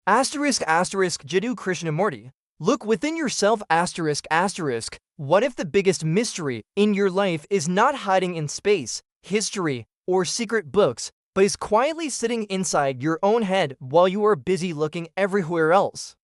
Jiddu Krishnamurti. Look within yourself ***. What if the biggest mystery in your life is not hiding in space, history, or secret books, but is quietly sitting inside your own head while you are busy looking everywhere else?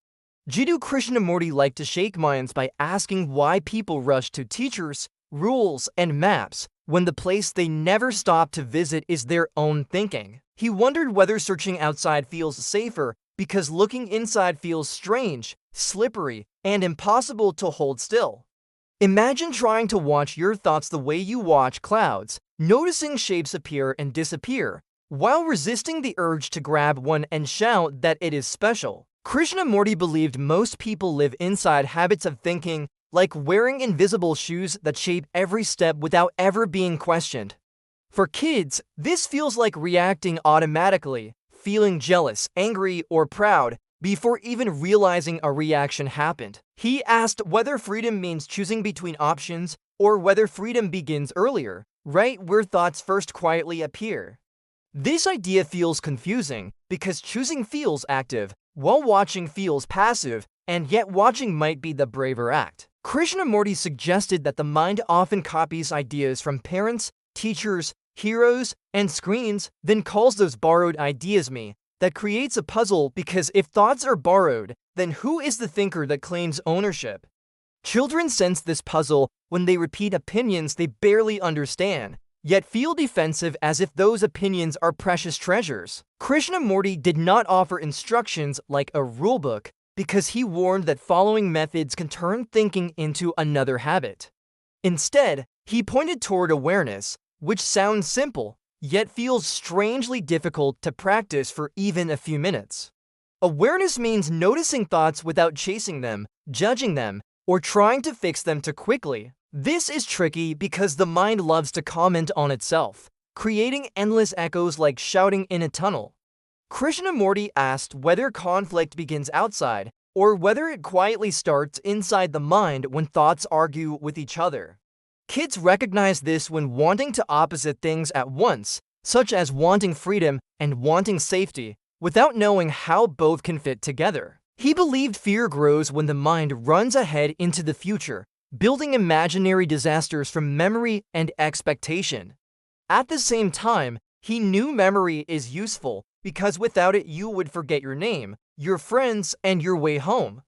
Jiddu Krishnamurti liked to shake minds by asking why people rush to teachers, rules, and maps when the place they never stop to visit is their own thinking. He wondered whether searching outside feels safer because looking inside feels strange, slippery, and impossible to hold still. Imagine trying to watch your thoughts the way you watch clouds, noticing shapes appear and disappear, while resisting the urge to grab one and shout that it is special. Krishnamurti believed most people live inside habits of thinking, like wearing invisible shoes that shape every step without ever being questioned. For kids, this feels like reacting automatically, feeling jealous, angry, or proud before even realizing a reaction happened. He asked whether freedom means choosing between options or whether freedom begins earlier, right where thoughts first quietly appear. This idea feels confusing because choosing feels active, while watching feels passive, and yet watching might be the braver act. Krishnamurti suggested that the mind often copies ideas from parents, teachers, heroes, and screens, then calls those borrowed ideas me. That creates a puzzle because if thoughts are borrowed, then who is the thinker that claims ownership? Children sense this puzzle when they repeat opinions they barely understand, yet feel defensive as if those opinions are precious treasures. Krishnamurti did not offer instructions like a rulebook because he warned that following methods can turn thinking into another habit. Instead, he pointed toward awareness, which sounds simple, yet feels strangely difficult to practice for even a few minutes. Awareness means noticing thoughts without chasing them, judging them, or trying to fix them too quickly. This is tricky because the mind loves to comment on itself, creating endless echoes like shouting in a tunnel. Krishnamurti asked whether conflict begins outside or whether it quietly starts inside the mind when thoughts argue with each other. Kids recognize this when wanting to opposite things at once, such as wanting freedom and wanting safety, without knowing how both can fit together. He believed fear grows when the mind runs ahead into the future, building imaginary disasters from memory and expectation. At the same time, he knew memory is useful because without it you would forget your name, your friends, and your way home.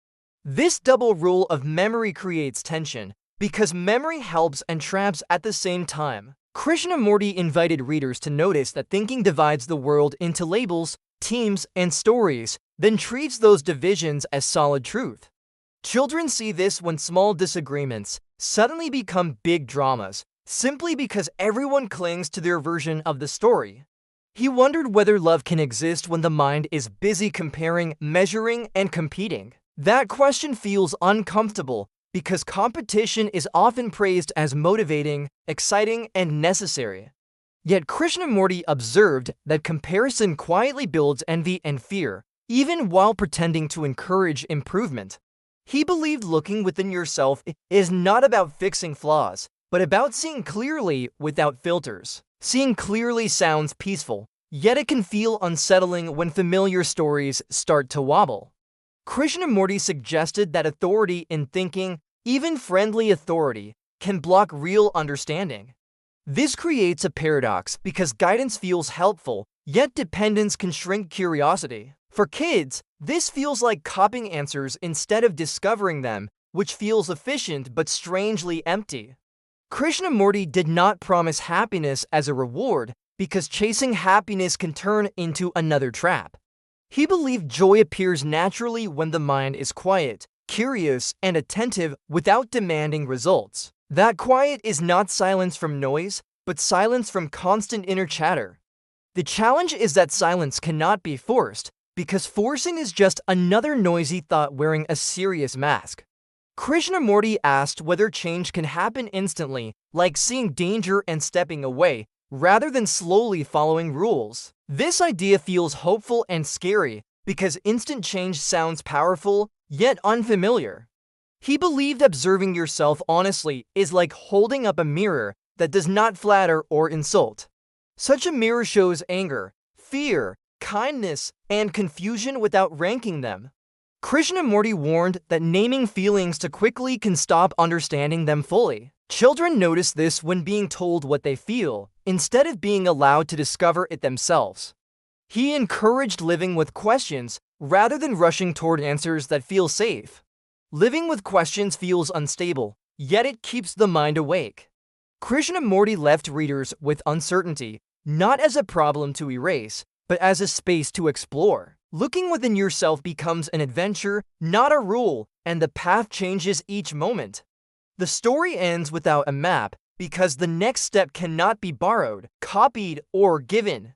This double rule of memory creates tension, because memory helps and traps at the same time. Krishnamurti invited readers to notice that thinking divides the world into labels, teams, and stories, then treats those divisions as solid truth. Children see this when small disagreements suddenly become big dramas, simply because everyone clings to their version of the story. He wondered whether love can exist when the mind is busy comparing, measuring, and competing. That question feels uncomfortable, because competition is often praised as motivating, exciting, and necessary. Yet Krishnamurti observed that comparison quietly builds envy and fear, even while pretending to encourage improvement. He believed looking within yourself is not about fixing flaws, but about seeing clearly without filters. Seeing clearly sounds peaceful, yet it can feel unsettling when familiar stories start to wobble. Krishnamurti suggested that authority in thinking, even friendly authority, can block real understanding. This creates a paradox because guidance feels helpful, yet dependence can shrink curiosity. For kids, this feels like copying answers instead of discovering them, which feels efficient but strangely empty. Krishnamurti did not promise happiness as a reward because chasing happiness can turn into another trap. He believed joy appears naturally when the mind is quiet, curious, and attentive without demanding results. That quiet is not silence from noise, but silence from constant inner chatter. The challenge is that silence cannot be forced, because forcing is just another noisy thought wearing a serious mask. Krishnamurti asked whether change can happen instantly, like seeing danger and stepping away, rather than slowly following rules. This idea feels hopeful and scary because instant change sounds powerful, yet unfamiliar. He believed observing yourself honestly is like holding up a mirror that does not flatter or insult. Such a mirror shows anger, fear, kindness, and confusion without ranking them. Krishnamurti warned that naming feelings too quickly can stop understanding them fully. Children notice this when being told what they feel, instead of being allowed to discover it themselves. He encouraged living with questions rather than rushing toward answers that feel safe. Living with questions feels unstable, yet it keeps the mind awake. Krishnamurti left readers with uncertainty, not as a problem to erase, but as a space to explore. Looking within yourself becomes an adventure, not a rule, and the path changes each moment. The story ends without a map because the next step cannot be borrowed, copied, or given.